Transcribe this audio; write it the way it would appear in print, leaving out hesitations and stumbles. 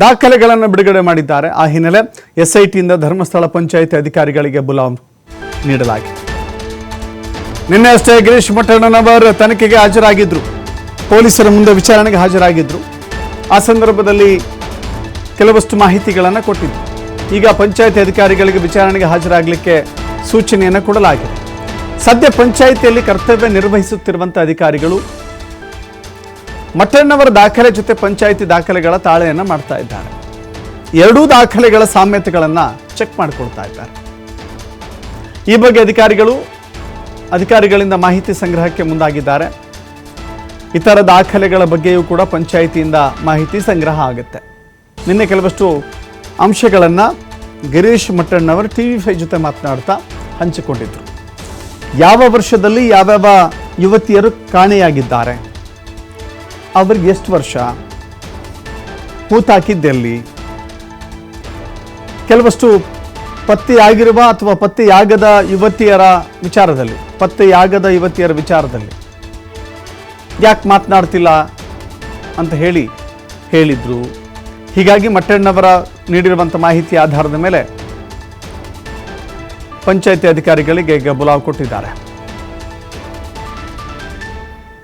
ದಾಖಲೆಗಳನ್ನು ಬಿಡುಗಡೆ ಮಾಡಿದ್ದಾರೆ. ಆ ಹಿನ್ನೆಲೆ ಎಸ್ಐಟಿಯಿಂದ ಧರ್ಮಸ್ಥಳ ಪಂಚಾಯಿತಿ ಅಧಿಕಾರಿಗಳಿಗೆ ಬುಲಾವ್ ನೀಡಲಾಗಿದೆ. ನಿನ್ನೆ ಅಷ್ಟೇ ಗಿರೀಶ್ ಮಠಣ್ಣನವರ್ ತನಿಖೆಗೆ ಹಾಜರಾಗಿದ್ರು, ಪೊಲೀಸರ ಮುಂದೆ ವಿಚಾರಣೆಗೆ ಹಾಜರಾಗಿದ್ರು. ಆ ಸಂದರ್ಭದಲ್ಲಿ ಕೆಲವಷ್ಟು ಮಾಹಿತಿಗಳನ್ನು ಕೊಟ್ಟಿದ್ರು. ಈಗ ಪಂಚಾಯಿತಿ ಅಧಿಕಾರಿಗಳಿಗೆ ವಿಚಾರಣೆಗೆ ಹಾಜರಾಗಲಿಕ್ಕೆ ಸೂಚನೆಯನ್ನು ಕೊಡಲಾಗಿದೆ. ಸದ್ಯ ಪಂಚಾಯಿತಿಯಲ್ಲಿ ಕರ್ತವ್ಯ ನಿರ್ವಹಿಸುತ್ತಿರುವಂತಹ ಅಧಿಕಾರಿಗಳು ಮಠಣ್ಣವರ ದಾಖಲೆ ಜೊತೆ ಪಂಚಾಯಿತಿ ದಾಖಲೆಗಳ ತಾಳೆಯನ್ನು ಮಾಡ್ತಾ ಇದ್ದಾರೆ. ಎರಡೂ ದಾಖಲೆಗಳ ಸಾಮ್ಯತೆಗಳನ್ನು ಚೆಕ್ ಮಾಡಿಕೊಳ್ತಾ ಇದ್ದಾರೆ. ಈ ಬಗ್ಗೆ ಅಧಿಕಾರಿಗಳಿಂದ ಮಾಹಿತಿ ಸಂಗ್ರಹಕ್ಕೆ ಮುಂದಾಗಿದ್ದಾರೆ. ಇತರ ದಾಖಲೆಗಳ ಬಗ್ಗೆಯೂ ಕೂಡ ಪಂಚಾಯಿತಿಯಿಂದ ಮಾಹಿತಿ ಸಂಗ್ರಹ ಆಗುತ್ತೆ. ನಿನ್ನೆ ಕೆಲವಷ್ಟು ಅಂಶಗಳನ್ನು ಗಿರೀಶ್ ಮಠಣ್ಣವರ್ TV5 ಜೊತೆ ಮಾತನಾಡ್ತಾ ಹಂಚಿಕೊಂಡಿದ್ರು. ಯಾವ ವರ್ಷದಲ್ಲಿ ಯಾವ್ಯಾವ ಯುವತಿಯರು ಕಾಣೆಯಾಗಿದ್ದಾರೆ, ಅವ್ರಿಗೆ ಎಷ್ಟು ವರ್ಷ, ಹೂತಾಕಿದ್ದೆಲ್ಲಿ, ಕೆಲವಷ್ಟು ಪತ್ತೆಯಾಗಿರುವ ಅಥವಾ ಪತ್ತೆಯಾಗದ ಯುವತಿಯರ ವಿಚಾರದಲ್ಲಿ ಯಾಕೆ ಮಾತನಾಡ್ತಿಲ್ಲ ಅಂತ ಹೇಳಿದ್ರು. ಹೀಗಾಗಿ ಮಠಣ್ಣವರ ನೀಡಿರುವಂಥ ಮಾಹಿತಿ ಆಧಾರದ ಮೇಲೆ ಪಂಚಾಯಿತಿ ಅಧಿಕಾರಿಗಳಿಗೆ ಈಗ ಬುಲಾವ್ ಕೊಟ್ಟಿದ್ದಾರೆ.